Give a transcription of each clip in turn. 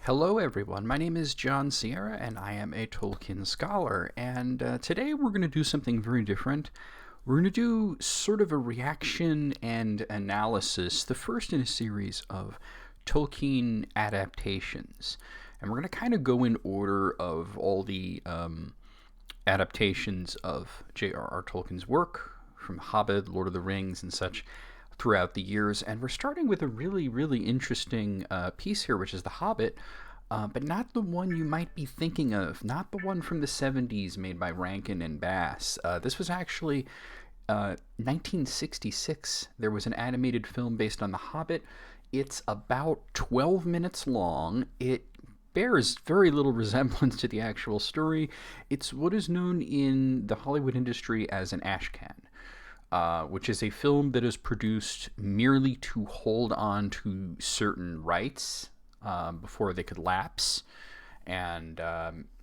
Hello, everyone. My name is John Sierra, and I am a Tolkien scholar. And today we're going to do something very different. We're going to do sort of a reaction and analysis, the first in a series of Tolkien adaptations. And we're going to kind of go in order of all the adaptations of J.R.R. Tolkien's work, from Hobbit, Lord of the Rings, and such throughout the years. And we're starting with a really, really interesting piece here, which is The Hobbit, but not the one you might be thinking of, not the one from the 70s made by Rankin and Bass. This was actually 1966. There was an animated film based on The Hobbit. It's about 12 minutes long. It bears very little resemblance to the actual story. It's what is known in the Hollywood industry as an Ashcan. Which is a film that is produced merely to hold on to certain rights before they could lapse. And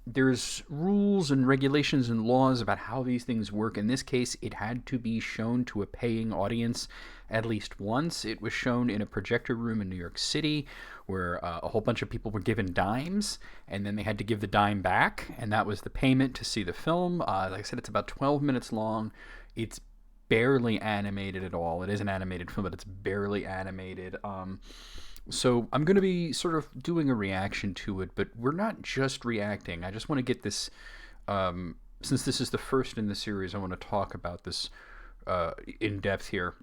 there's rules and regulations and laws about how these things work. In this case, it had to be shown to a paying audience at least once. It was shown in a projector room in New York City where a whole bunch of people were given dimes, and then they had to give the dime back, and that was the payment to see the film. Like I said, it's about 12 minutes long. It's barely animated at all. It is an animated film, but it's barely animated. So I'm going to be sort of doing a reaction to it, but we're not just reacting. I just want to get this, since this is the first in the series, I want to talk about this in depth here.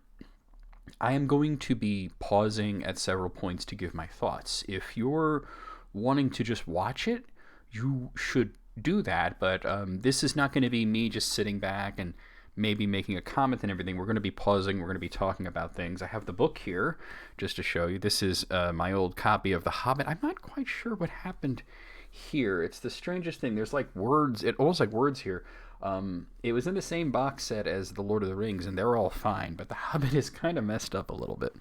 I am going to be pausing at several points to give my thoughts. If you're wanting to just watch it, you should do that, but this is not going to be me just sitting back and maybe making a comment and everything. We're going to be pausing. We're going to be talking about things. I have the book here just to show you. This is my old copy of The Hobbit. I'm not quite sure what happened here. It's the strangest thing. There's like words. It almost like words here. It was in the same box set as The Lord of the Rings, and they're all fine, but The Hobbit is kind of messed up a little bit.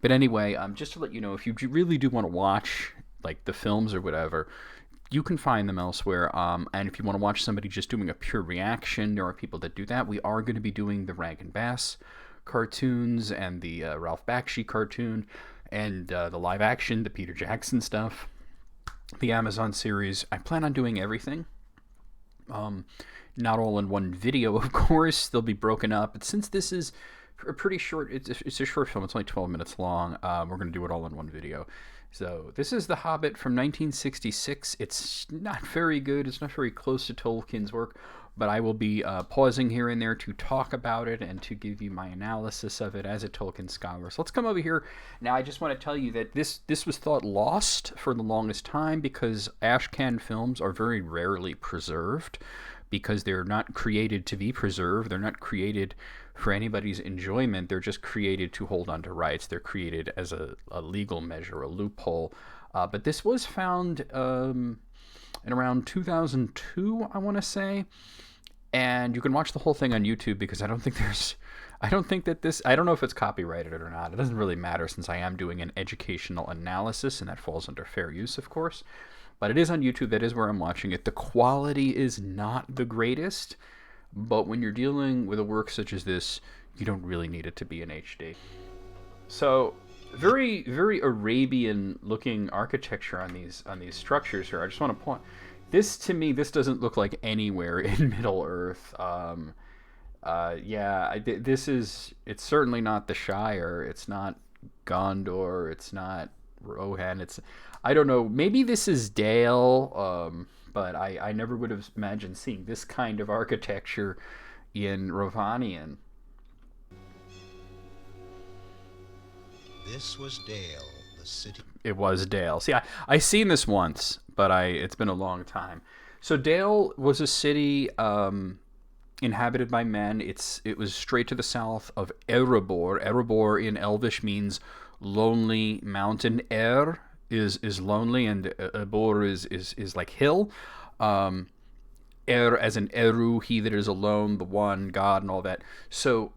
But anyway, just to let you know, if you really do want to watch like the films or whatever, you can find them elsewhere, and if you want to watch somebody just doing a pure reaction, there are people that do that. We are going to be doing the Rankin Bass cartoons and the Ralph Bakshi cartoon and the live action, the Peter Jackson stuff, the Amazon series. I plan on doing everything. Not all in one video, of course. They'll be broken up, but since this is a pretty short, it's a short film. It's only 12 minutes long. We're going to do it all in one video. So this is The Hobbit from 1966. It's not very good. It's not very close to Tolkien's work, but I will be pausing here and there to talk about it and to give you my analysis of it as a Tolkien scholar. So let's come over here. Now, I just want to tell you that this was thought lost for the longest time because Ashcan films are very rarely preserved because they're not created to be preserved. They're not created for anybody's enjoyment. They're just created to hold on to rights. They're created as a legal measure, a loophole. But this was found in around 2002, I want to say. And you can watch the whole thing on YouTube because I don't think I don't know if it's copyrighted or not. It doesn't really matter since I am doing an educational analysis, and that falls under fair use, of course. But it is on YouTube. That is where I'm watching it. The quality is not the greatest, but when you're dealing with a work such as this, you don't really need it to be in HD. So, very, very Arabian-looking architecture on these structures here. I just want to point. This, to me, this doesn't look like anywhere in Middle-earth. It's certainly not the Shire. It's not Gondor. It's not Rohan. I don't know. Maybe this is Dale, but I never would have imagined seeing this kind of architecture in Rovanian. This was Dale, the city. It was Dale. See, I seen this once, but it's been a long time. So Dale was a city inhabited by men. It was straight to the south of Erebor. Erebor in Elvish means lonely mountain. Is lonely, and Ebor is like hill. As in Eru, he that is alone, the one, God, and all that. So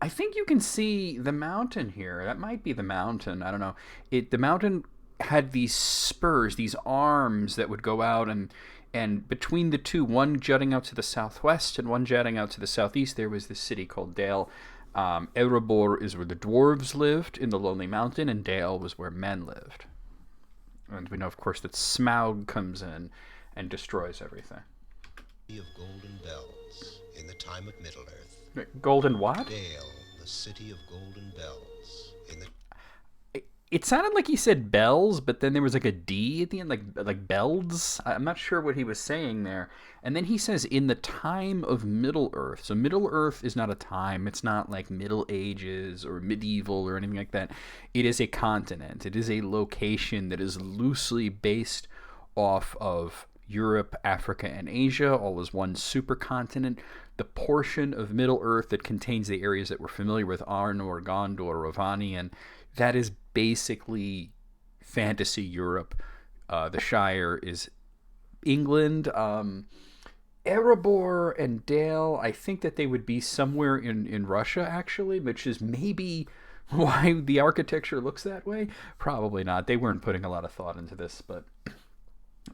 I think you can see the mountain here. That might be the mountain. I don't know. The mountain had these spurs, these arms that would go out, and between the two, one jutting out to the southwest and one jutting out to the southeast, there was this city called Dale. Erebor is where the dwarves lived in the Lonely Mountain, and Dale was where men lived. And we know, of course, that Smaug comes in and destroys everything. Of golden bells in the time of Middle-earth. Golden what? Dale, the city of golden bells in the... It sounded like he said bells, but then there was like a D at the end, like bells. I'm not sure what he was saying there. And then he says in the time of Middle Earth. So Middle Earth is not a time. It's not like Middle Ages or medieval or anything like that. It is a continent. It is a location that is loosely based off of Europe, Africa, and Asia, all as one supercontinent. The portion of Middle Earth that contains the areas that we're familiar with, Arnor, Gondor, Rovanian, that is basically fantasy Europe. The Shire is England. Erebor and Dale, I think that they would be somewhere in Russia, actually, which is maybe why the architecture looks that way. Probably not. They weren't putting a lot of thought into this, but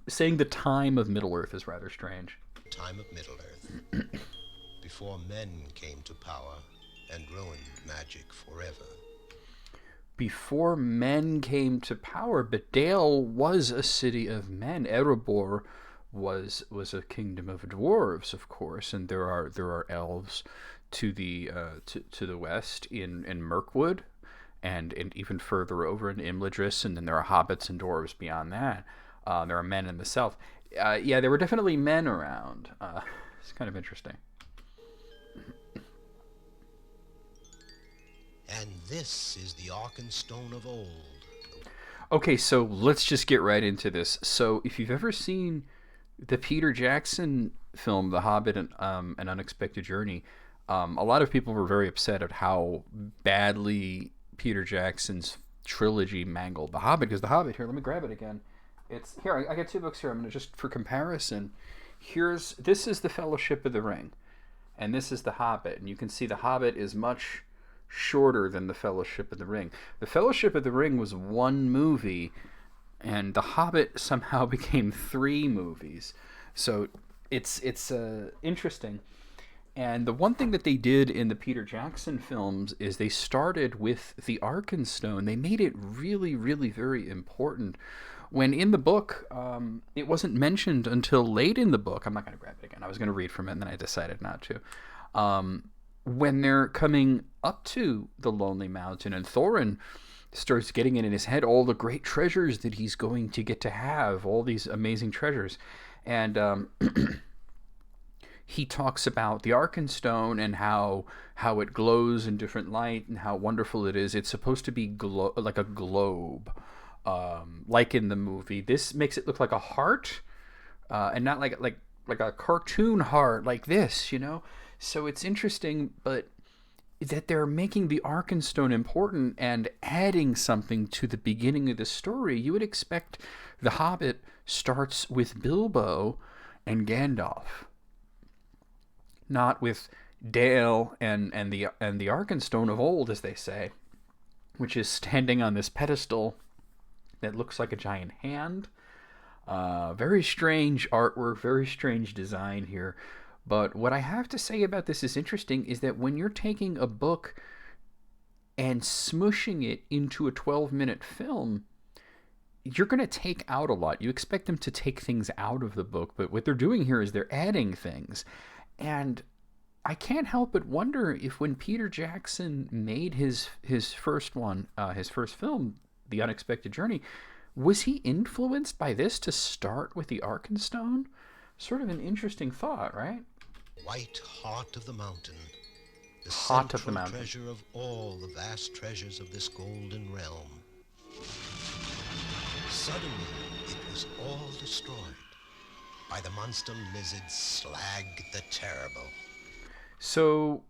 saying the time of Middle-earth is rather strange. Time of Middle-earth, before men came to power and ruined magic forever. Before men came to power, but Dale was a city of men. Erebor was a kingdom of dwarves, of course, and there are elves to the to the west in Mirkwood, and even further over in Imladris, and then there are hobbits and dwarves beyond that. There are men in the south. Yeah, there were definitely men around. It's kind of interesting. And this is the Arkenstone of old. Okay, so let's just get right into this. So if you've ever seen the Peter Jackson film, The Hobbit and An Unexpected Journey, a lot of people were very upset at how badly Peter Jackson's trilogy mangled The Hobbit. Because The Hobbit, here, let me grab it again. It's here. I got two books here. I'm gonna just for comparison. This is the Fellowship of the Ring, and this is the Hobbit, and you can see the Hobbit is much shorter than the Fellowship of the Ring. The Fellowship of the Ring was one movie, and the Hobbit somehow became 3 movies. So it's interesting. And the one thing that they did in the Peter Jackson films is they started with the Arkenstone. They made it really, really very important. When in the book, it wasn't mentioned until late in the book. I'm not going to grab it again. I was going to read from it, and then I decided not to. When they're coming up to the Lonely Mountain, and Thorin starts getting it in his head all the great treasures that he's going to get to have, all these amazing treasures. And he talks about the Arkenstone and how it glows in different light and how wonderful it is. It's supposed to be like a globe. Like in the movie, this makes it look like a heart, and not like a cartoon heart like this, you know. So it's interesting, but that they're making the Arkenstone important and adding something to the beginning of the story. You would expect The Hobbit starts with Bilbo and Gandalf, not with Dale and the Arkenstone of old, as they say, which is standing on this pedestal that looks like a giant hand. Very strange artwork, very strange design here. But what I have to say about this is interesting is that when you're taking a book and smushing it into a 12-minute film, you're going to take out a lot. You expect them to take things out of the book, but what they're doing here is they're adding things. And I can't help but wonder if when Peter Jackson made his first one, his first film, The Unexpected Journey, was he influenced by this to start with the Arkenstone? Sort of an interesting thought, right? White heart of the mountain, the Heart of the central mountain. treasure of all the vast treasures of this golden realm. Suddenly, it was all destroyed by the monster lizard Slag the Terrible. So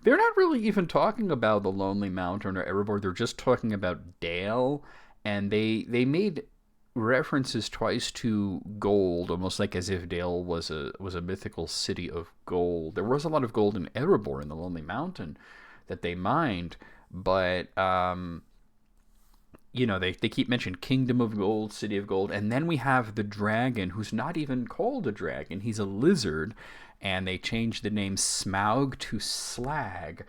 they're not really even talking about the Lonely Mountain or Erebor. They're just talking about Dale, and they made references twice to gold, almost like as if Dale was a mythical city of gold. There was a lot of gold in Erebor, in the Lonely Mountain, that they mined, but they keep mentioning Kingdom of Gold, City of Gold, and then we have the dragon, who's not even called a dragon. He's a lizard, and they changed the name Smaug to Slag.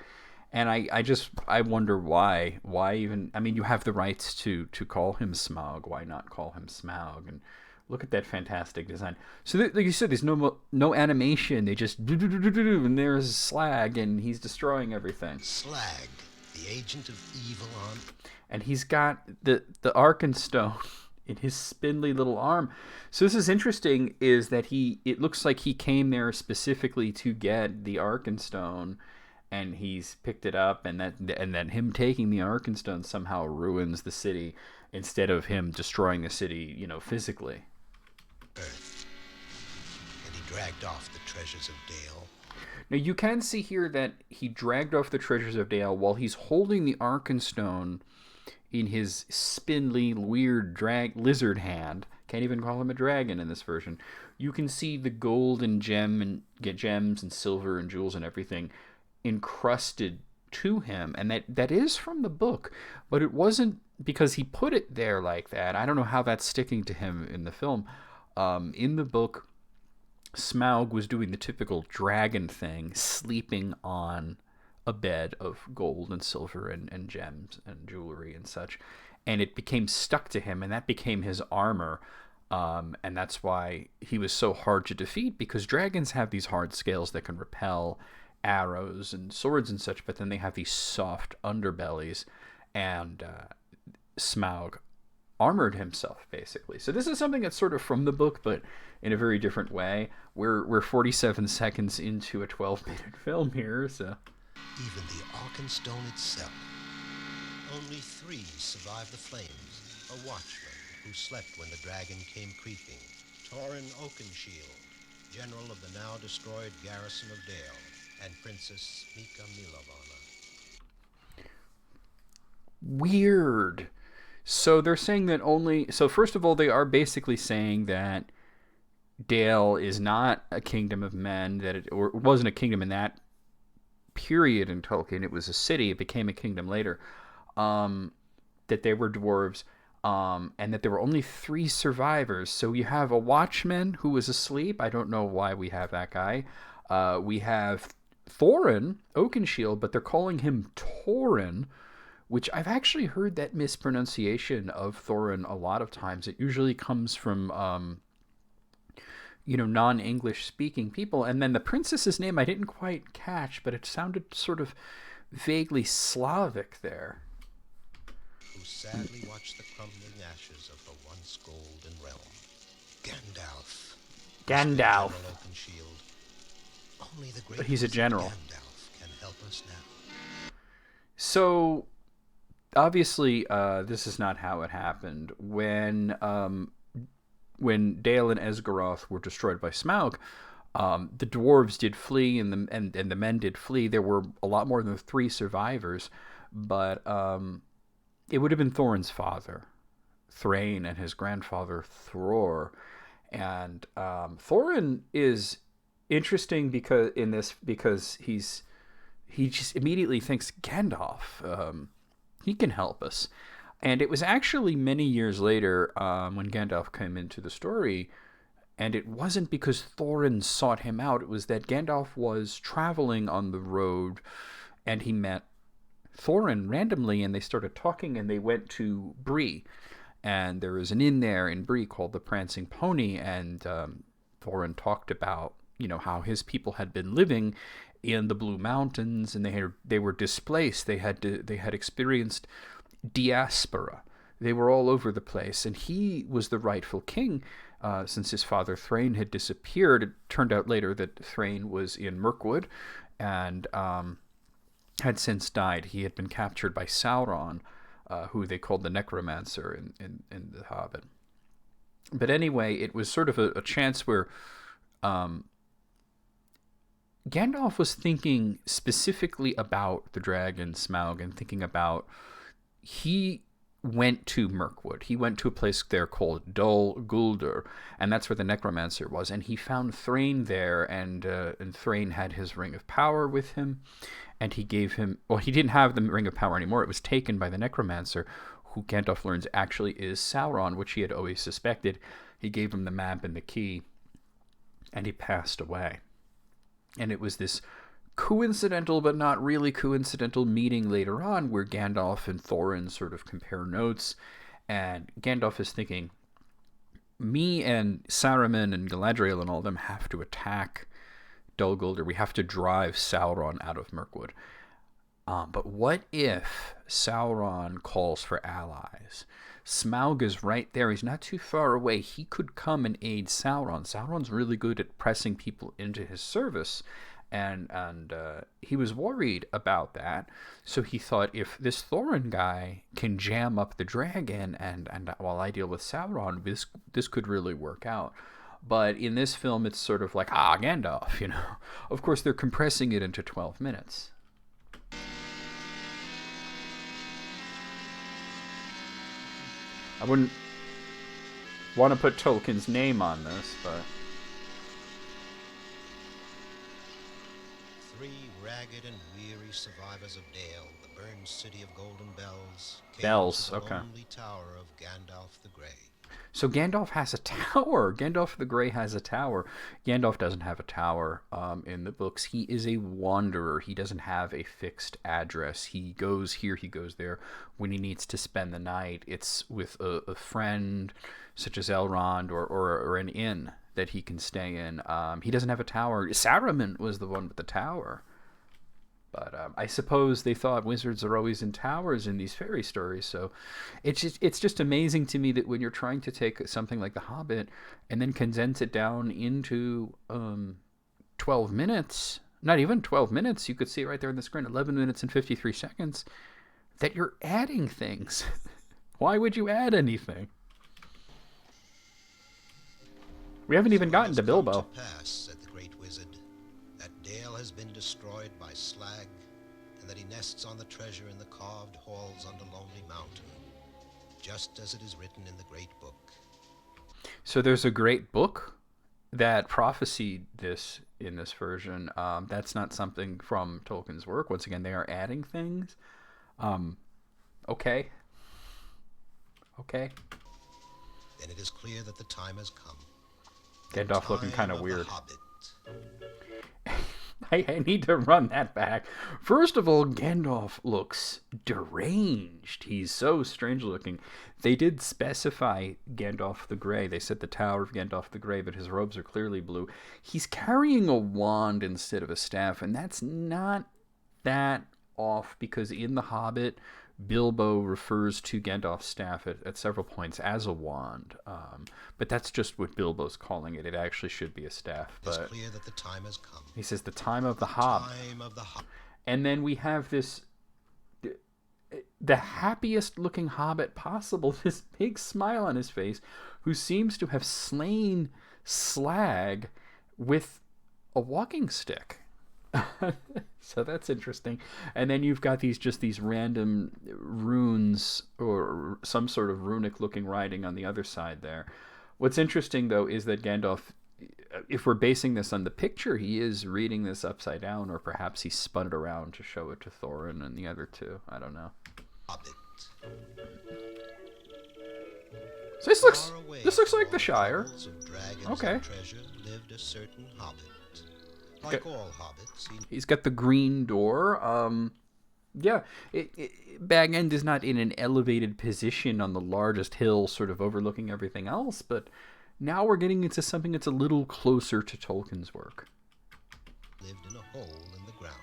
And I wonder why. Why even? I mean, you have the rights to call him Smaug. Why not call him Smaug? And look at that fantastic design. So, like you said, there's no animation. They just and there's Slag, and he's destroying everything. Slag, the agent of evil on. And he's got the Arkenstone in his spindly little arm. So this is interesting. Is that it looks like he came there specifically to get the Arkenstone. And he's picked it up, and then him taking the Arkenstone somehow ruins the city instead of him destroying the city, physically. Earth. And he dragged off the treasures of Dale. Now you can see here that he dragged off the treasures of Dale while he's holding the Arkenstone in his spindly, weird lizard hand. Can't even call him a dragon in this version. You can see the gold and gems and silver and jewels and everything encrusted to him, and that is from the book, but it wasn't because he put it there like that. I don't know how that's sticking to him in the film. In the book, Smaug was doing the typical dragon thing, sleeping on a bed of gold and silver and gems and jewelry and such, and it became stuck to him, and that became his armor. And that's why he was so hard to defeat, because dragons have these hard scales that can repel arrows and swords and such, but then they have these soft underbellies, and Smaug armored himself basically. So this is something that's sort of from the book, but in a very different way. We're 47 seconds into a 12-minute film here, so even the Arkenstone itself. Only 3 survived the flames. A watchman who slept when the dragon came creeping, Thorin Oakenshield, general of the now destroyed garrison of Dale, and Princess Mika Milovana. Weird. So they're saying that so first of all, they are basically saying that Dale is not a kingdom of men, or it wasn't a kingdom in that period in Tolkien. It was a city. It became a kingdom later. That they were dwarves, and that there were only 3 survivors. So you have a watchman who was asleep. I don't know why we have that guy. We have Thorin Oakenshield, but they're calling him Thorin, which I've actually heard that mispronunciation of Thorin a lot of times. It usually comes from non-English speaking people. And then the princess's name I didn't quite catch, but it sounded sort of vaguely Slavic there. Who sadly watched the crumbling ashes of the once golden realm. Gandalf. Gandalf. Only the great But he's a general. Gandalf can help us now. So obviously, this is not how it happened. When Dale and Esgaroth were destroyed by Smaug, the dwarves did flee, and the men did flee. There were a lot more than 3 survivors, but it would have been Thorin's father, Thrain, and his grandfather Thror. And Thorin is interesting because he just immediately thinks Gandalf. He can help us. And it was actually many years later when Gandalf came into the story, and it wasn't because Thorin sought him out. It was that Gandalf was traveling on the road, and he met Thorin randomly, and they started talking, and they went to Bree. And there was an inn there in Bree called the Prancing Pony, and Thorin talked about how his people had been living in the Blue Mountains, and they were displaced. They had experienced diaspora. They were all over the place, and he was the rightful king since his father Thrain had disappeared. It turned out later that Thrain was in Mirkwood and had since died. He had been captured by Sauron, who they called the Necromancer in The Hobbit. But anyway, it was sort of a chance where Gandalf was thinking specifically about the dragon Smaug, and thinking about, he went to Mirkwood. He went to a place there called Dol Guldur, and that's where the Necromancer was. And he found Thrain there, and Thrain had his Ring of Power with him, and he gave him... Well, he didn't have the Ring of Power anymore. It was taken by the Necromancer, who Gandalf learns actually is Sauron, which he had always suspected. He gave him the map and the key, and he passed away. And it was this coincidental but not really coincidental meeting later on where Gandalf and Thorin sort of compare notes, and Gandalf is thinking, me and Saruman and Galadriel and all of them have to attack Dol Guldur. We have to drive Sauron out of Mirkwood. But what if Sauron calls for allies? Smaug is right there. He's not too far away. He could come and aid Sauron. Sauron's really good at pressing people into his service, and he was worried about that. So he thought, if this Thorin guy can jam up the dragon, and while I deal with Sauron, this could really work out. But in this film, it's sort of like, Gandalf, you know. Of course, they're compressing it into 12 minutes. I wouldn't want to put Tolkien's name on this, but... Three ragged and weary survivors of Dale, the burned city of Golden Bells, came Bells, to the okay. lonely tower of Gandalf the Grey. So Gandalf has a tower. Gandalf the Grey has a tower. Gandalf doesn't have a tower in the books. He is a wanderer. He doesn't have a fixed address. He goes here, he goes there. When he needs to spend the night, it's with a friend such as Elrond or an inn that he can stay in. He doesn't have a tower. Saruman was the one with the tower. But I suppose they thought wizards are always in towers in these fairy stories. So it's just amazing to me that when you're trying to take something like The Hobbit and then condense it down into 12 minutes, not even 12 minutes, you could see it right there on the screen, 11 minutes and 53 seconds, that you're adding things. Why would you add anything? We haven't even gotten to Bilbo. To pass, said the great wizard, that Dale has been destroyed by slag, and that he nests on the treasure in the carved halls under Lonely Mountain, just as it is written in the great book. So there's a great book that prophesied this in this version. That's not something from Tolkien's work. Once again, they are adding things. Okay. Then it is clear that the time has come. Gandalf looking kind of weird. Hobbit. I need to run that back. First of all, Gandalf looks deranged. He's so strange looking. They did specify Gandalf the Grey. They said the Tower of Gandalf the Grey, but his robes are clearly blue. He's carrying a wand instead of a staff, and that's not that off, because in The Hobbit, Bilbo refers to Gandalf's staff at several points as a wand. But that's just what Bilbo's calling it. It actually should be a staff. It's but clear that the time has come. he says the time of the Hobbit. Time of the Hobbit. And then we have this, the happiest looking Hobbit possible, this big smile on his face, who seems to have slain Slag with a walking stick. So that's interesting. And then you've got these random runes or some sort of runic looking writing on the other side there. What's interesting though is that Gandalf, if we're basing this on the picture, he is reading this upside down, or perhaps he spun it around to show it to Thorin and the other two. I don't know. Hobbit. So this looks like the Shire. Okay. Treasure lived a certain hobbit. Like all hobbits, he's got the green door. Yeah, Bag End is not in an elevated position on the largest hill, sort of overlooking everything else, but now we're getting into something that's a little closer to Tolkien's work. Lived in a hole in the ground.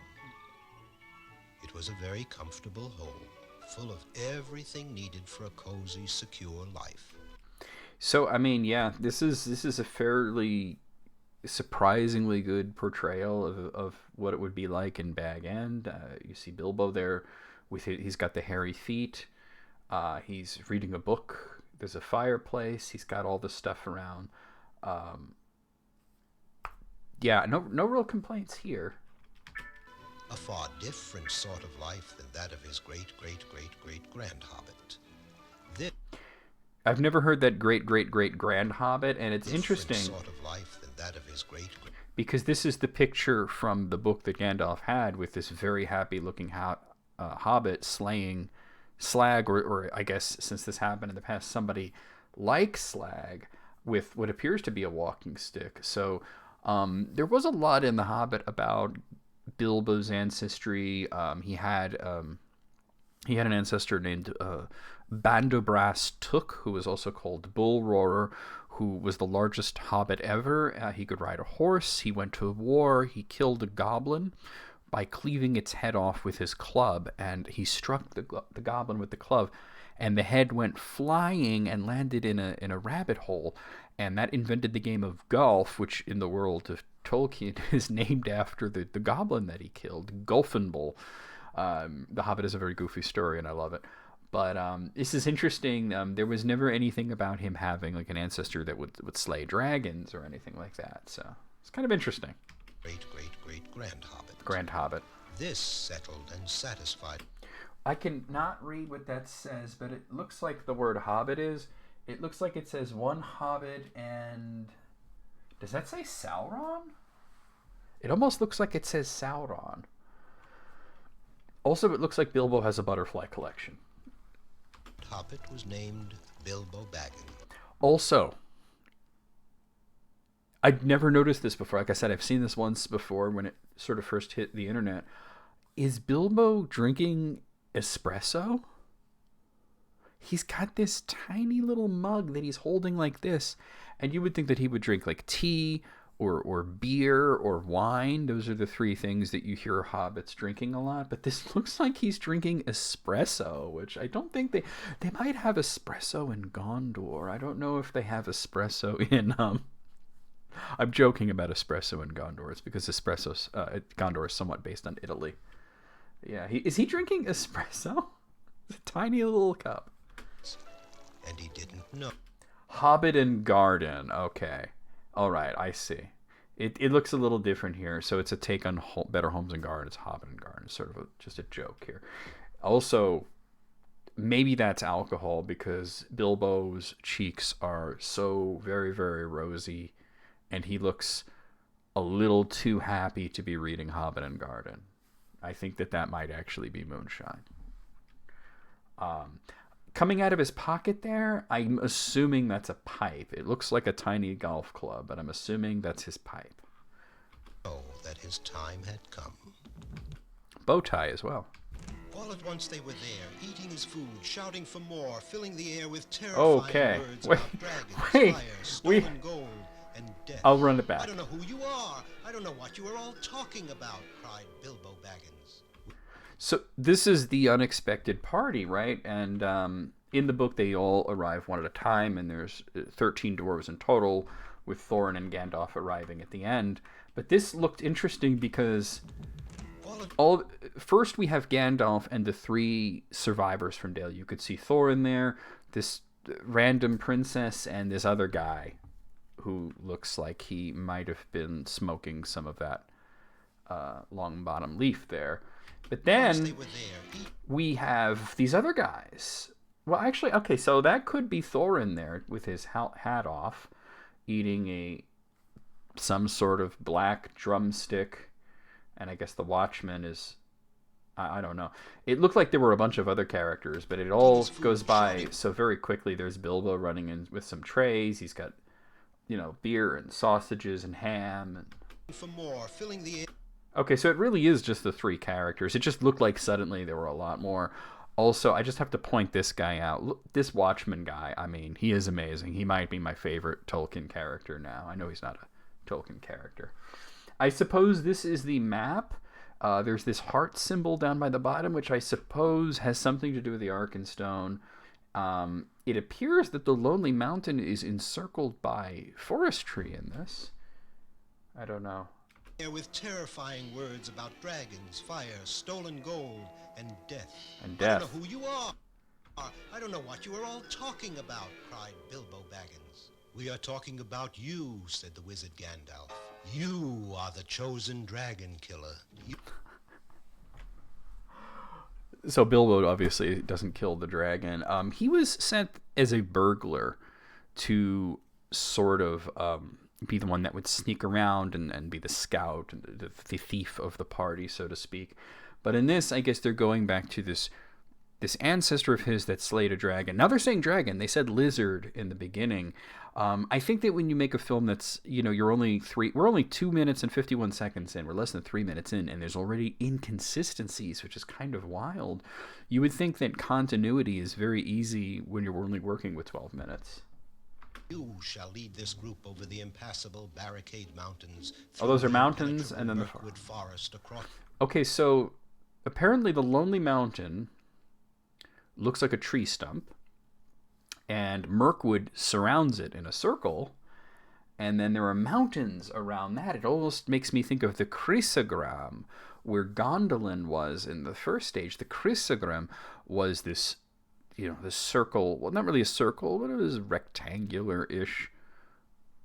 It was a very comfortable hole, full of everything needed for a cozy, secure life. So, I mean, yeah, this is a fairly surprisingly good portrayal of what it would be like in Bag End. You see Bilbo there with he's got the hairy feet. He's reading a book. There's a fireplace. He's got all this stuff around. Yeah, no real complaints here. A far different sort of life than that of his great-great-great-great-grand hobbit. I've never heard that great-great-great-grand hobbit, and it's interesting. Sort of life than that of his because this is the picture from the book that Gandalf had with this very happy-looking hobbit slaying Slag, or I guess since this happened in the past, somebody like Slag with what appears to be a walking stick. So there was a lot in The Hobbit about Bilbo's ancestry. He had an ancestor named Bandobras Took, who was also called Bull Roarer, who was the largest hobbit ever. He could ride a horse. He went to war. He killed a goblin by cleaving its head off with his club, and he struck the goblin with the club, and the head went flying and landed in a rabbit hole, and that invented the game of golf, which in the world of Tolkien is named after the goblin that he killed, Gulfinbull. The Hobbit is a very goofy story, and I love it. But this is interesting. There was never anything about him having like an ancestor that would slay dragons or anything like that. So it's kind of interesting. Great-great-great-grand Hobbit. Grand Hobbit. This settled and satisfied. I can not read what that says, but it looks like the word Hobbit is. It looks like it says one Hobbit and... Does that say Sauron? It almost looks like it says Sauron. Also, it looks like Bilbo has a butterfly collection. Hobbit was named Bilbo Baggins. Also, I'd never noticed this before. Like I said, I've seen this once before when it sort of first hit the internet. Is Bilbo drinking espresso? He's got this tiny little mug that he's holding like this, and you would think that he would drink like tea or beer or wine. Those are the three things that you hear hobbits drinking a lot, but this looks like he's drinking espresso, which I don't think they might have espresso in Gondor. I don't know if they have espresso in I'm joking about espresso in Gondor. It's because Gondor is somewhat based on Italy. Yeah, is he drinking espresso? It's a tiny little cup. And he didn't know. Hobbit and Garden. Okay. All right, I see. It looks a little different here. So it's a take on Better Homes and Gardens. Hobbit and Garden. It's sort of just a joke here. Also, maybe that's alcohol because Bilbo's cheeks are so very, very rosy, and he looks a little too happy to be reading Hobbit and Garden. I think that might actually be moonshine. Coming out of his pocket there, I'm assuming that's a pipe. It looks like a tiny golf club, but I'm assuming that's his pipe. Oh, that his time had come. Bow tie as well. All at once they were there, eating his food, shouting for more, filling the air with terrifying words about dragons, fire, stolen gold, and death. I'll run it back. I don't know who you are. I don't know what you are all talking about, cried Bilbo Baggins. So this is the unexpected party, right? And in the book, they all arrive one at a time, and there's 13 dwarves in total, with Thorin and Gandalf arriving at the end. But this looked interesting because first we have Gandalf and the three survivors from Dale. You could see Thorin there, this random princess, and this other guy who looks like he might have been smoking some of that long bottom leaf there. But then we have these other guys. Well, actually, okay, so that could be Thorin there with his hat off, eating some sort of black drumstick, and I guess the Watchman is, I don't know. It looked like there were a bunch of other characters, but it all goes by so very quickly. There's Bilbo running in with some trays. He's got, beer and sausages and ham. And... For more, filling the air. Okay, so it really is just the three characters. It just looked like suddenly there were a lot more. Also, I just have to point this guy out. Look, this Watchman guy, I mean, he is amazing. He might be my favorite Tolkien character now. I know he's not a Tolkien character. I suppose this is the map. There's this heart symbol down by the bottom, which I suppose has something to do with the Arkenstone. It appears that the Lonely Mountain is encircled by forestry in this. I don't know. With terrifying words about dragons, fire, stolen gold, and death. And death. I don't know who you are. I don't know what you are all talking about, cried Bilbo Baggins. We are talking about you, said the wizard Gandalf. You are the chosen dragon killer. So Bilbo obviously doesn't kill the dragon. He was sent as a burglar to sort of... be the one that would sneak around and be the scout and the thief of the party, so to speak. But in this, I guess they're going back to this this ancestor of his that slayed a dragon. Now they're saying dragon. They said lizard in the beginning. I think that when you make a film that's, we're only 2 minutes and 51 seconds in, we're less than 3 minutes in, and there's already inconsistencies, which is kind of wild. You would think that continuity is very easy when you're only working with 12 minutes. You shall lead this group over the impassable barricade mountains. Oh, those are mountains, and then the forest across. Okay, so apparently the Lonely Mountain looks like a tree stump, and Mirkwood surrounds it in a circle, and then there are mountains around that. It almost makes me think of the Chrysogram, where Gondolin was in the first stage. The Chrysogram was this, this circle, well, not really a circle, but it was rectangular-ish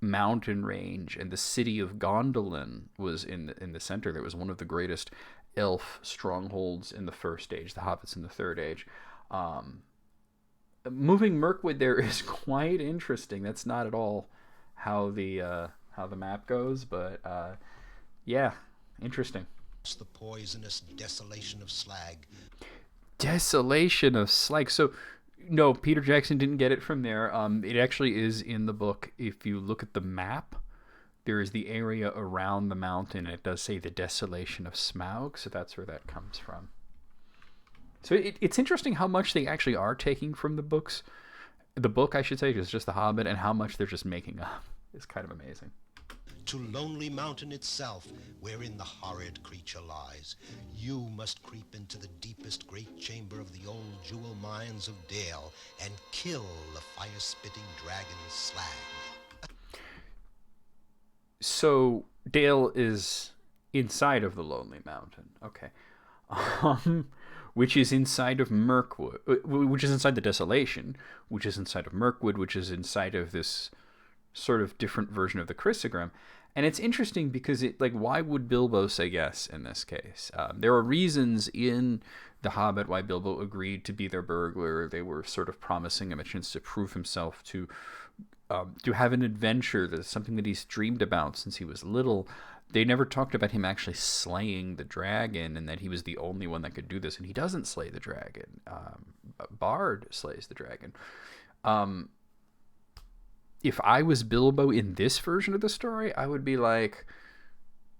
mountain range, and the city of Gondolin was in the center. There was one of the greatest elf strongholds in the first age, the hobbits in the third age. Moving Mirkwood there is quite interesting. That's not at all how the map goes, but yeah, interesting. The poisonous desolation of Slag. Desolation of Slag. So no, Peter Jackson didn't get it from there. It actually is in the book. If you look at the map, there is the area around the mountain, and it does say the desolation of Smaug, so that's where that comes from. So it's interesting how much they actually are taking from the books. The book, I should say, is just The Hobbit, and how much they're just making up. It's kind of amazing. To Lonely Mountain itself, wherein the horrid creature lies, you must creep into the deepest great chamber of the old jewel mines of Dale and kill the fire-spitting dragon Slag. So Dale is inside of the Lonely Mountain. Okay. Which is inside of Mirkwood, which is inside the Desolation, which is inside of Mirkwood, which is inside of this sort of different version of the Chrysogram. And it's interesting because why would Bilbo say yes in this case? There are reasons in The Hobbit why Bilbo agreed to be their burglar. They were sort of promising him a chance to prove himself, to have an adventure. That's something that he's dreamed about since he was little. They never talked about him actually slaying the dragon, and that he was the only one that could do this. And he doesn't slay the dragon. Bard slays the dragon. If I was Bilbo in this version of the story, I would be like,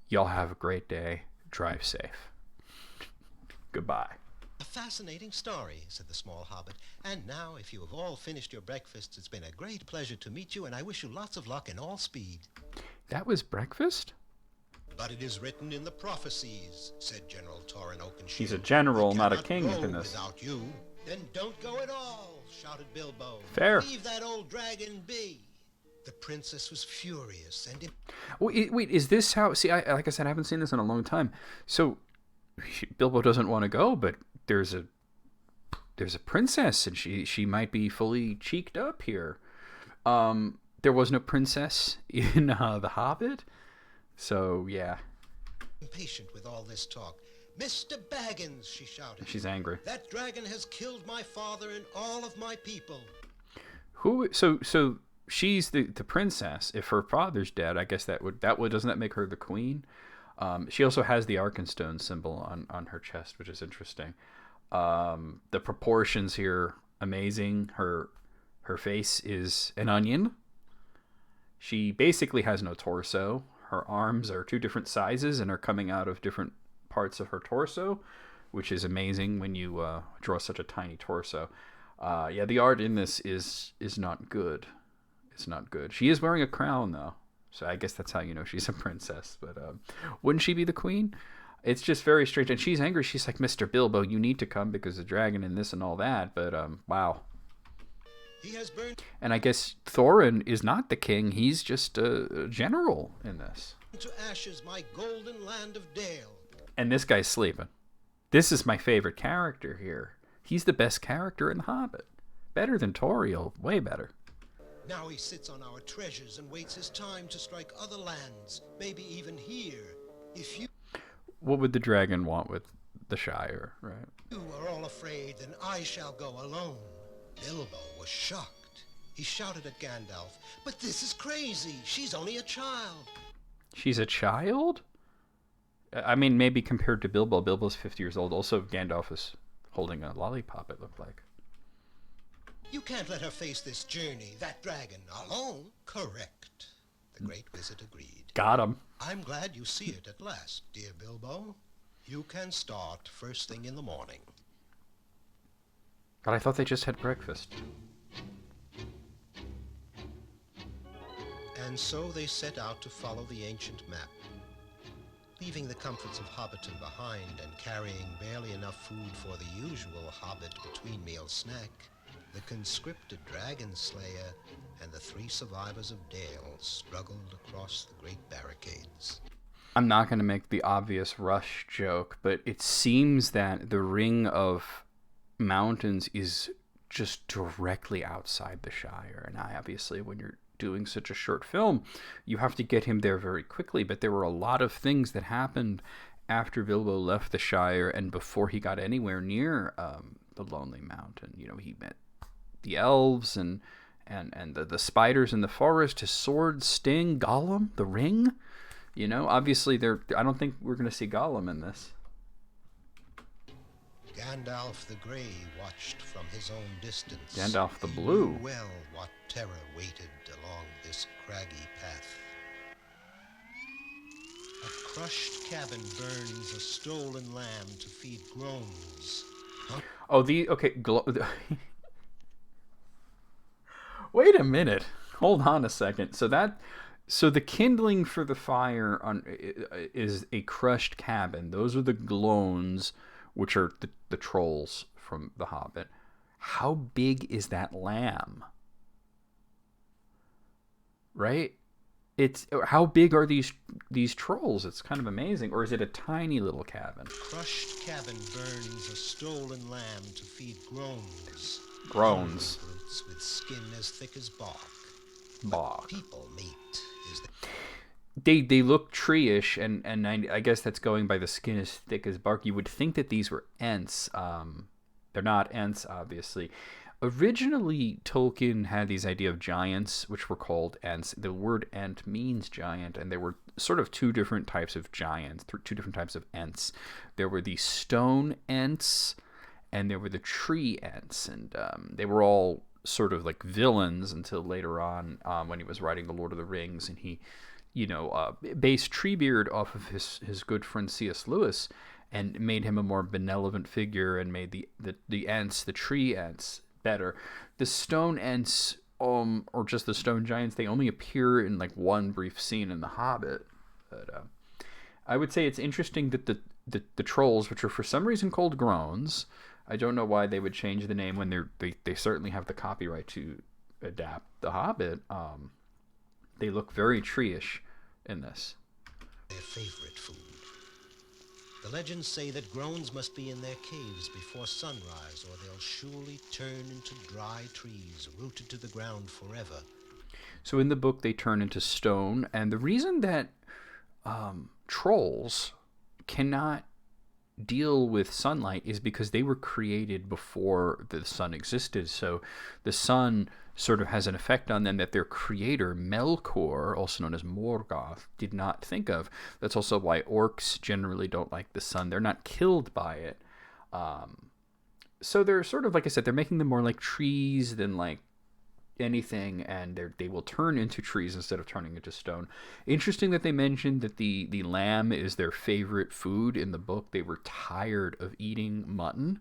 y'all have a great day. Drive safe. Goodbye. A fascinating story, said the small hobbit. And now, if you have all finished your breakfasts, it's been a great pleasure to meet you, and I wish you lots of luck and all speed. That was breakfast? But it is written in the prophecies, said General Torrin Oakenshield. He's a general, not a king in this. Without you. Then don't go at all, shouted Bilbo. Fair. Leave that old dragon be. The princess was furious and... Wait, is this how... See, like I said, I haven't seen this in a long time. So, Bilbo doesn't want to go, but there's a princess, and she might be fully cheeked up here. There was no princess in The Hobbit. So, yeah. Impatient with all this talk. Mr. Baggins, she shouted. She's angry. That dragon has killed my father and all of my people. Who? So she's the princess. If her father's dead, I guess that would doesn't that make her the queen? She also has the Arkenstone symbol on her chest, which is interesting. The proportions here, amazing. Her face is an onion. She basically has no torso. Her arms are two different sizes and are coming out of different parts of her torso, which is amazing when you draw such a tiny torso. Yeah, the art in this is not good. It's not good. She is wearing a crown, though, so I guess that's how you know she's a princess. But wouldn't she be the queen? It's just very strange. And she's angry. She's like, Mr. Bilbo, you need to come because the dragon and this and all that. But wow. He has burned... And I guess Thorin is not the king. He's just a general in this. ...to ashes my golden land of Dale. And this guy's sleeping. This is my favorite character here. He's the best character in The Hobbit. Better than Tauriel. Way better. Now he sits on our treasures and waits his time to strike other lands. Maybe even here. If you... What would the dragon want with the Shire, right? You are all afraid, then I shall go alone. Bilbo was shocked. He shouted at Gandalf, but this is crazy. She's only a child. She's a child? I mean, maybe compared to Bilbo. Bilbo's 50 years old. Also, Gandalf is holding a lollipop, it looked like. You can't let her face this journey, that dragon, alone. Correct. The great wizard agreed. Got him. I'm glad you see it at last, dear Bilbo. You can start first thing in the morning. But I thought they just had breakfast. And so they set out to follow the ancient map, leaving the comforts of Hobbiton behind and carrying barely enough food for the usual Hobbit between-meal snack. The conscripted dragon slayer and the 3 survivors of Dale struggled across the great barricades. I'm not going to make the obvious rush joke, but it seems that the Ring of Mountains is just directly outside the Shire. And obviously, when you're doing such a short film, you have to get him there very quickly. But there were a lot of things that happened after Bilbo left the Shire and before he got anywhere near the Lonely Mountain. You know, he met the elves and the spiders in the forest. His sword sting, Gollum, the ring. You know, obviously, I don't think we're going to see Gollum in this. Gandalf the Grey watched from his own distance. Gandalf the He Blue. knew well what terror waited along this craggy path. A crushed cabin burns a stolen lamb to feed groans. Huh? Oh, Wait a minute. Hold on a second. So the kindling for the fire is a crushed cabin. Those are the gloans, which are the trolls from The Hobbit. How big is that lamb? Right? How big are these trolls? It's kind of amazing. Or is it a tiny little cabin? Crushed cabin burns a stolen lamb to feed groans. Groans. Hungry brutes with skin as thick as bark. Bark. People meat is the... They look tree-ish, and I guess that's going by the skin as thick as bark. You would think that these were Ents. They're not Ents, obviously. Originally, Tolkien had these idea of giants, which were called Ents. The word Ent means giant, and there were sort of 2 different types of giants, 2 different types of Ents. There were the stone Ents, and there were the tree Ents, and they were all sort of like villains until later on when he was writing The Lord of the Rings, and he, based Treebeard off of his good friend C.S. Lewis and made him a more benevolent figure and made the Ents, the tree Ents, better. The stone Ents, or just the stone giants, they only appear in like one brief scene in The Hobbit. But I would say it's interesting that the trolls, which are for some reason called groans, I don't know why they would change the name when they certainly have the copyright to adapt The Hobbit. They look very tree-ish in this. Their favorite food. The legends say that groans must be in their caves before sunrise, or they'll surely turn into dry trees rooted to the ground forever. So in the book, they turn into stone, and the reason that trolls cannot deal with sunlight is because they were created before the sun existed. So the sun sort of has an effect on them that their creator, Melkor, also known as Morgoth, did not think of. That's also why orcs generally don't like the sun. They're not killed by it. So they're sort of, like I said, they're making them more like trees than like anything, and they will turn into trees instead of turning into stone. Interesting that they mentioned that the lamb is their favorite food in the book. They were tired of eating mutton.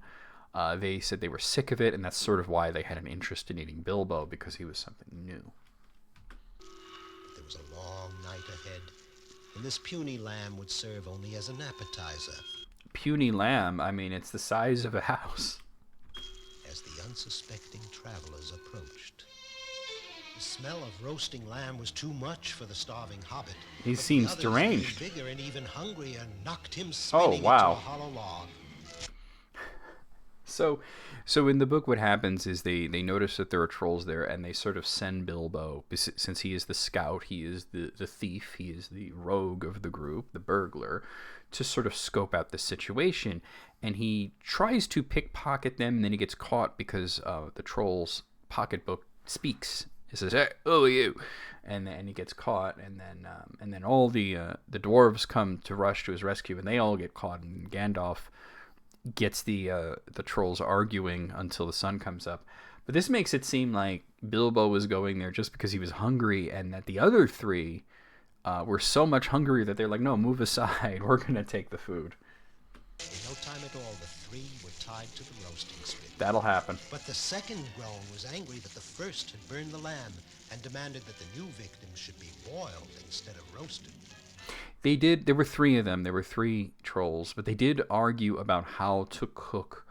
They said they were sick of it, and that's sort of why they had an interest in eating Bilbo, because he was something new. There was a long night ahead, and this puny lamb would serve only as an appetizer. Puny lamb, I mean, it's the size of a house. As the unsuspecting travelers approached, the smell of roasting lamb was too much for the starving hobbit. He But seems the others, deranged. bigger and even hungrier, knocked him spinning wow. into a hollow log. So in the book, what happens is they notice that there are trolls there, and they sort of send Bilbo, since he is the scout, he is the thief, he is the rogue of the group, the burglar, to sort of scope out the situation. And he tries to pickpocket them, and then he gets caught because the troll's pocketbook speaks. He says, "Hey, who are you?" And then he gets caught, and then all the dwarves come to rush to his rescue, and they all get caught, and Gandalf gets the trolls arguing until the sun comes up. But this makes it seem like Bilbo was going there just because he was hungry, and that the other three were so much hungrier that they're like, no, move aside. We're going to take the food. In no time at all, the three were tied to the roasting spit. That'll happen. But the second groan was angry that the first had burned the lamb and demanded that the new victim should be boiled instead of roasted. They did. There were three of them. There were three trolls, but they did argue about how to cook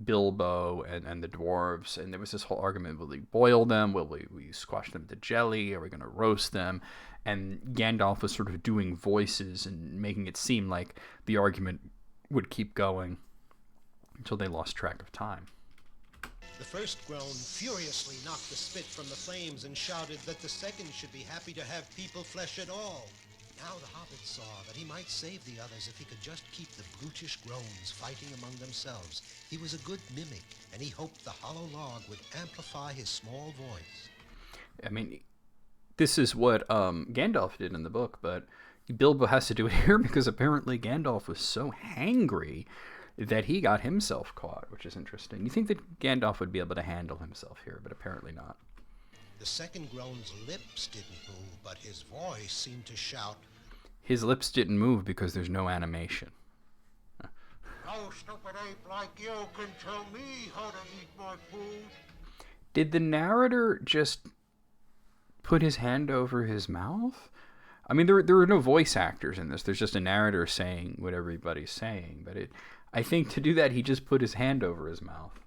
Bilbo and the dwarves, and there was this whole argument: will we boil them? Will we squash them to jelly? Are we going to roast them? And Gandalf was sort of doing voices and making it seem like the argument would keep going until they lost track of time. The first groan furiously knocked the spit from the flames and shouted that the second should be happy to have people flesh at all. Now the Hobbit saw that he might save the others if he could just keep the brutish groans fighting among themselves. He was a good mimic, and he hoped the hollow log would amplify his small voice. I mean, this is what Gandalf did in the book, but Bilbo has to do it here because apparently Gandalf was so hangry that he got himself caught, which is interesting. You think that Gandalf would be able to handle himself here, but apparently not. The second groan's lips didn't move, but his voice seemed to shout. His lips didn't move because there's no animation. No stupid ape like you can tell me how to eat my food. Did the narrator just put his hand over his mouth? I mean, there are no voice actors in this. There's just a narrator saying what everybody's saying. But I think to do that, he just put his hand over his mouth.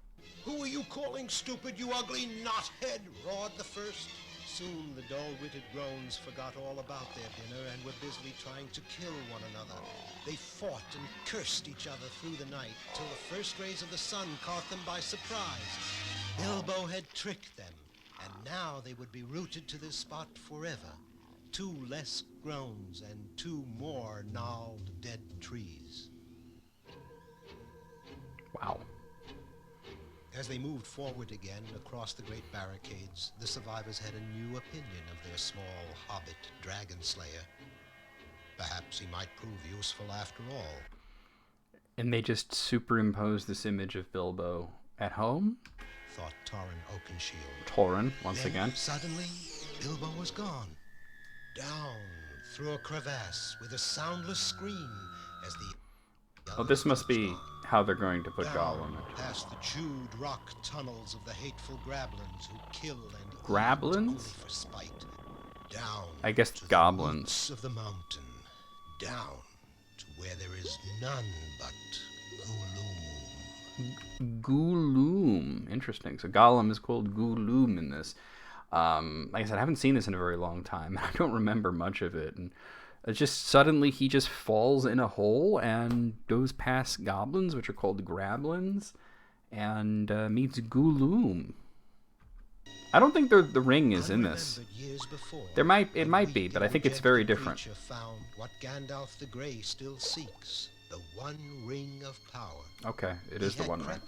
Who are you calling stupid, you ugly knothead? Roared the first. Soon the dull-witted groans forgot all about their dinner and were busily trying to kill one another. They fought and cursed each other through the night till the first rays of the sun caught them by surprise. Bilbo had tricked them, and now they would be rooted to this spot forever. 2 less groans and 2 more gnarled dead trees. Wow. As they moved forward again across the great barricades, the survivors had a new opinion of their small hobbit dragon slayer. Perhaps he might prove useful after all. And they just superimposed this image of Bilbo at home? Thought Tauren Oakenshield. Tauren, once Then, again. Suddenly, Bilbo was gone. Down through a crevasse with a soundless scream as the... Oh, this must be how they're going to put Gollum. Past the chewed rock tunnels of the hateful grablins who kill and eat Grablins? only for spite. Down I guess to goblins. the roots of the mountain. Down to where there is none but gloom. Gulum. Interesting. So Gollum is called Gulum in this. Like I said, I haven't seen this in a very long time. I don't remember much of it. And it's just suddenly he just falls in a hole and goes past goblins, which are called grablins, and meets Gulum. I don't think the ring is in this. Years before, It might be, but I think it's very different. Found what Gandalf the Grey still seeks, the One Ring of Power. Okay, it is the One Ring.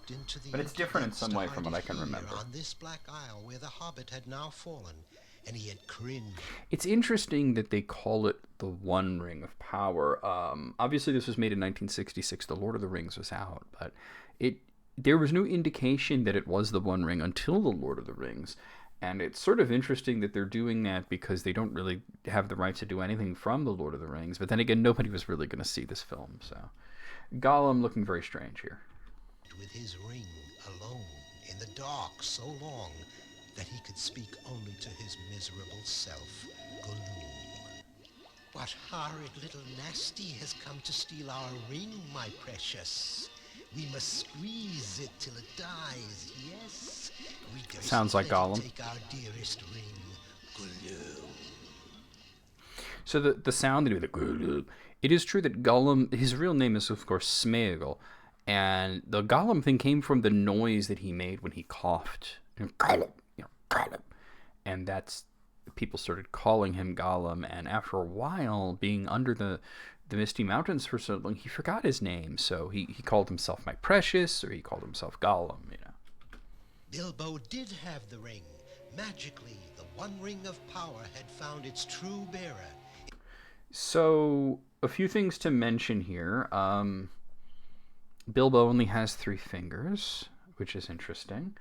But it's different in some way from what I can remember. On this black isle where the Hobbit had now fallen, and he had cringed. It's interesting that they call it the One Ring of Power. Obviously, this was made in 1966. The Lord of the Rings was out, but there was no indication that it was the One Ring until the Lord of the Rings. And it's sort of interesting that they're doing that because they don't really have the rights to do anything from the Lord of the Rings. But then again, nobody was really going to see this film. So Gollum looking very strange here. With his ring alone in the dark so long that he could speak only to his miserable self, Gollum. What horrid little nasty has come to steal our ring, my precious? We must squeeze it till it dies, yes? We Sounds like Gollum. Take our dearest ring, Gollum. So the sound they do, the Gollum, it is true that Gollum, his real name is of course Smeagol, and the Gollum thing came from the noise that he made when he coughed. Gollum, Gollum. And that's, people started calling him Gollum, and after a while, being under the Misty Mountains for so long, he forgot his name, so he called himself my precious, or he called himself Gollum, Bilbo did have the ring. Magically, the One Ring of Power had found its true bearer. So, a few things to mention here. Bilbo only has 3 fingers, which is interesting.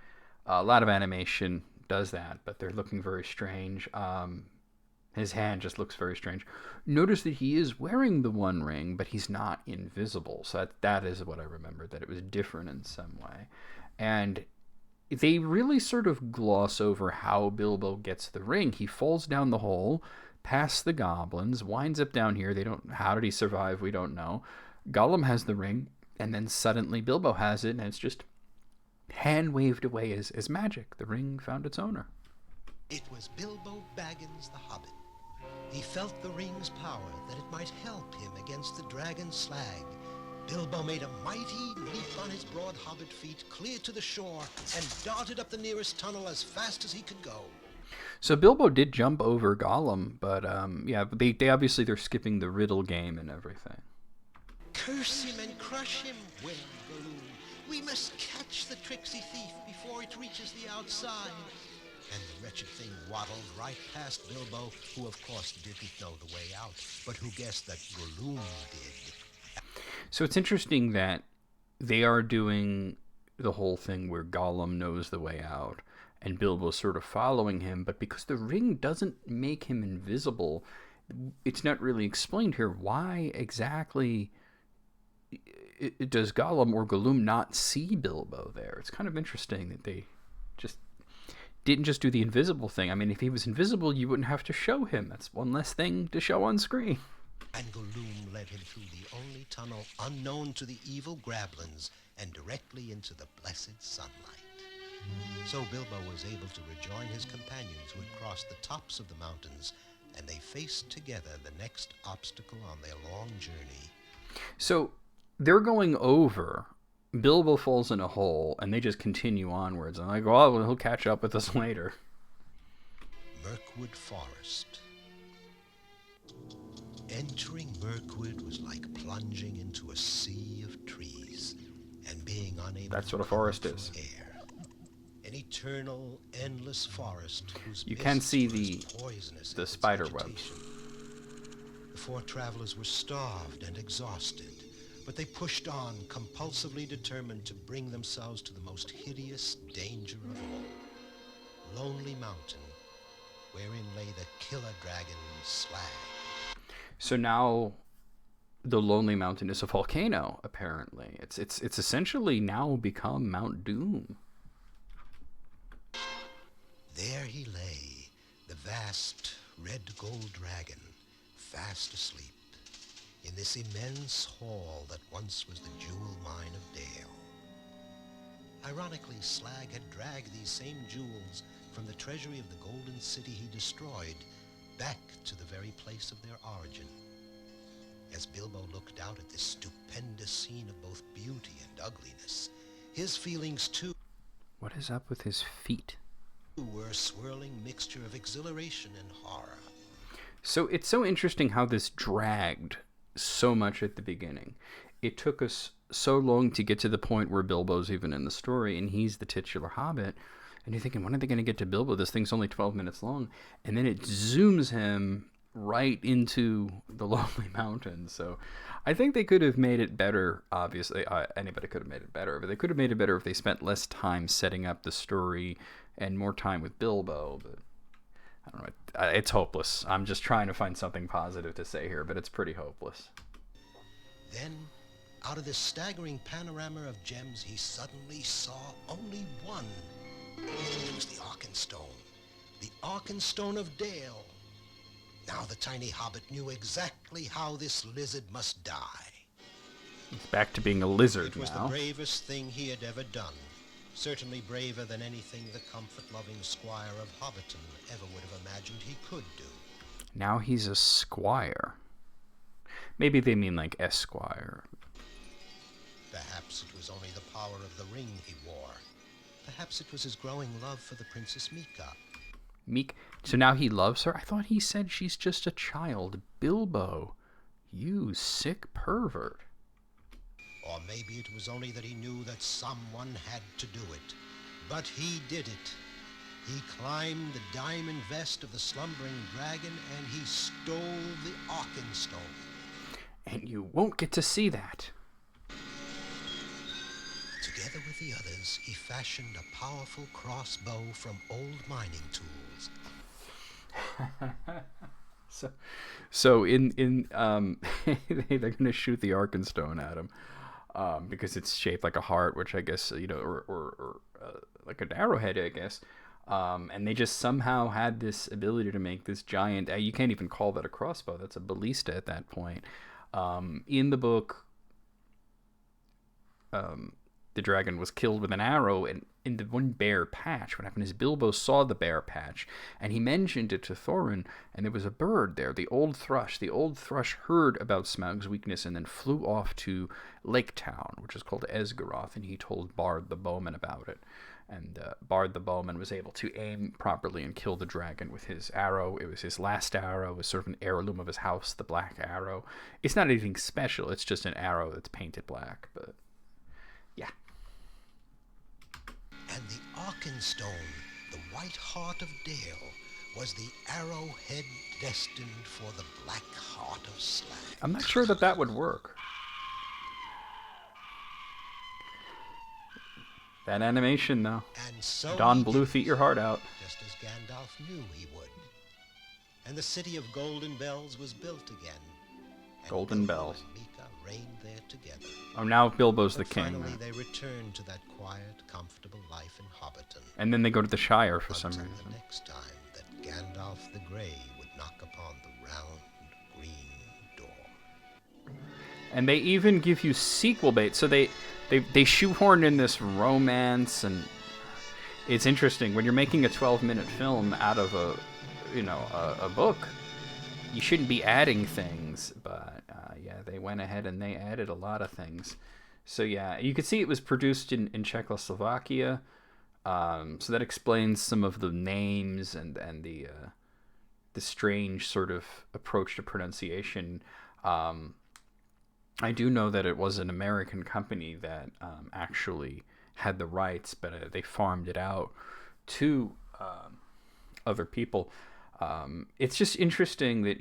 A lot of animation does that, but they're looking very strange. His hand just looks very strange. Notice that he is wearing the One Ring, but he's not invisible. So that is what I remember, that it was different in some way. And they really sort of gloss over how Bilbo gets the ring. He falls down the hole, past the goblins, winds up down here. How did he survive? We don't know. Gollum has the ring, and then suddenly Bilbo has it, and it's just hand waved away as magic. The ring found its owner. It was Bilbo Baggins the Hobbit. He felt the ring's power, that it might help him against the dragon Slag. Bilbo made a mighty leap on his broad hobbit feet, clear to the shore, and darted up the nearest tunnel as fast as he could go. So Bilbo did jump over Gollum, but they obviously they're skipping the riddle game and everything. Curse him and crush him, wailed Gollum. We must catch the tricksy thief before it reaches the outside. And the wretched thing waddled right past Bilbo, who of course didn't know the way out, but who guessed that Gollum did. So it's interesting that they are doing the whole thing where Gollum knows the way out and Bilbo's sort of following him, but because the ring doesn't make him invisible, it's not really explained here why exactly does Gollum or Gollum not see Bilbo there. It's kind of interesting that they just didn't just do the invisible thing. I mean, if he was invisible, you wouldn't have to show him. That's one less thing to show on screen. And Gollum led him through the only tunnel unknown to the evil Grablins and directly into the blessed sunlight. So Bilbo was able to rejoin his companions who had crossed the tops of the mountains, and they faced together the next obstacle on their long journey. So they're going over. Bilbo falls in a hole, and they just continue onwards. I'm like, well, he'll catch up with us later. Mirkwood Forest. Entering Mirkwood was like plunging into a sea of trees and being unable That's to what a forest is. air. An eternal, endless forest whose You can see mists were as poisonous the as its spider vegetation. webs. The 4 travelers were starved and exhausted, but they pushed on, compulsively determined to bring themselves to the most hideous danger of all. Lonely Mountain, wherein lay the killer dragon Slag. So now the Lonely Mountain is a volcano, apparently. It's essentially now become Mount Doom. There he lay, the vast red gold dragon, fast asleep, in this immense hall that once was the jewel mine of Dale. Ironically, Slag had dragged these same jewels from the treasury of the Golden City he destroyed back to the very place of their origin. As Bilbo looked out at this stupendous scene of both beauty and ugliness, his feelings too What is up with his feet? were a swirling mixture of exhilaration and horror. So it's so interesting how this dragged so much at the beginning. It took us so long to get to the point where Bilbo's even in the story, and he's the titular Hobbit. And you're thinking, when are they going to get to Bilbo? This thing's only 12 minutes long. And then it zooms him right into the Lonely Mountains. So I think they could have made it better. Obviously, anybody could have made it better. But they could have made it better if they spent less time setting up the story and more time with Bilbo. But I don't know. It's hopeless. I'm just trying to find something positive to say here, but it's pretty hopeless. Then, out of this staggering panorama of gems, he suddenly saw only one. It was the Arkenstone. The Arkenstone of Dale. Now the tiny hobbit knew exactly how this lizard must die. He's back to being a lizard It was now. the bravest thing he had ever done. Certainly braver than anything the comfort-loving squire of Hobbiton ever would have imagined he could do. Now he's a squire. Maybe they mean like esquire. Perhaps it was only the power of the ring he wore. Perhaps it was his growing love for the Princess Mika. Meek. So now he loves her? I thought he said she's just a child. Bilbo, you sick pervert. Or maybe it was only that he knew that someone had to do it. But he did it. He climbed the diamond vest of the slumbering dragon and he stole the Arkenstone. And you won't get to see that. Together with the others, he fashioned a powerful crossbow from old mining tools. So in they're gonna shoot the Arkenstone at him, because it's shaped like a heart, which I guess, or like an arrowhead, I guess. And they just somehow had this ability to make this giant. You can't even call that a crossbow. That's a ballista at that point. In the book, the dragon was killed with an arrow, and in the one bare patch, what happened is Bilbo saw the bare patch, and he mentioned it to Thorin, and there was a bird there, the old thrush. The old thrush heard about Smaug's weakness and then flew off to Lake Town, which is called Esgaroth, and he told Bard the bowman about it. And Bard the bowman was able to aim properly and kill the dragon with his arrow. It was his last arrow. It was sort of an heirloom of his house, the black arrow. It's not anything special. It's just an arrow that's painted black, but yeah. And the Arkenstone, the white heart of Dale, was the arrowhead destined for the black heart of Slag. I'm not sure that would work. That animation, though. And so Don Bluth, eat your heart out. Just as Gandalf knew he would. And the city of Golden Bells was built again. And Golden Bilbo Bells. and Mika reigned there together. Oh, now Bilbo's the But king. finally, they returned to that quiet, comfortable life in Hobbiton. And then they go to the Shire for some Until reason. the next time that Gandalf the Grey would knock upon the round, green door. And they even give you sequel bait. So they shoehorn in this romance, and it's interesting when you're making a 12-minute film out of a book. You shouldn't be adding things, but yeah, they went ahead and they added a lot of things. So yeah, you could see it was produced in Czechoslovakia. So that explains some of the names and the strange sort of approach to pronunciation. I do know that it was an American company that actually had the rights, but they farmed it out to other people. It's just interesting that,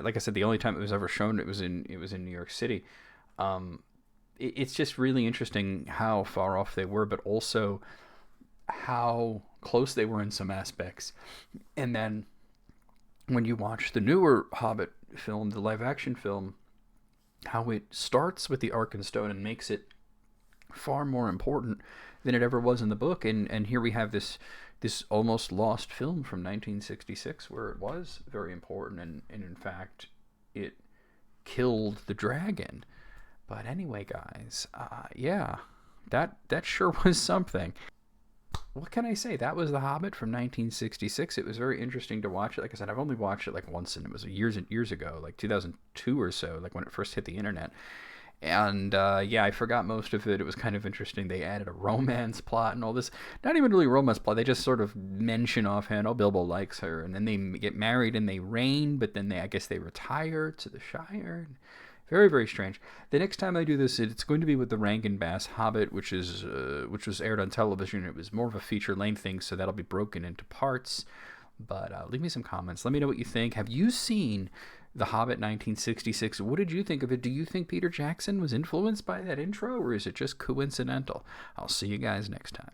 like I said, the only time it was ever shown, it was in New York City. It's just really interesting how far off they were, but also how close they were in some aspects. And then when you watch the newer Hobbit film, the live action film, how it starts with the Arkenstone and makes it far more important than it ever was in the book. And here we have this almost lost film from 1966 where it was very important, and in fact it killed the dragon. But anyway, guys, yeah, that sure was something. What can I say? That was The Hobbit from 1966. It was very interesting to watch it. Like I said, I've only watched it like once, and it was years and years ago, like 2002 or so, like when it first hit the internet. And yeah, I forgot most of it. It was kind of interesting. They added a romance plot and all this. Not even really a romance plot. They just sort of mention offhand, oh, Bilbo likes her. And then they get married and they reign, but then I guess they retire to the Shire. Very, very strange. The next time I do this, it's going to be with the Rankin Bass Hobbit, which was aired on television. It was more of a feature-length thing, so that'll be broken into parts. But leave me some comments. Let me know what you think. Have you seen The Hobbit 1966? What did you think of it? Do you think Peter Jackson was influenced by that intro, or is it just coincidental? I'll see you guys next time.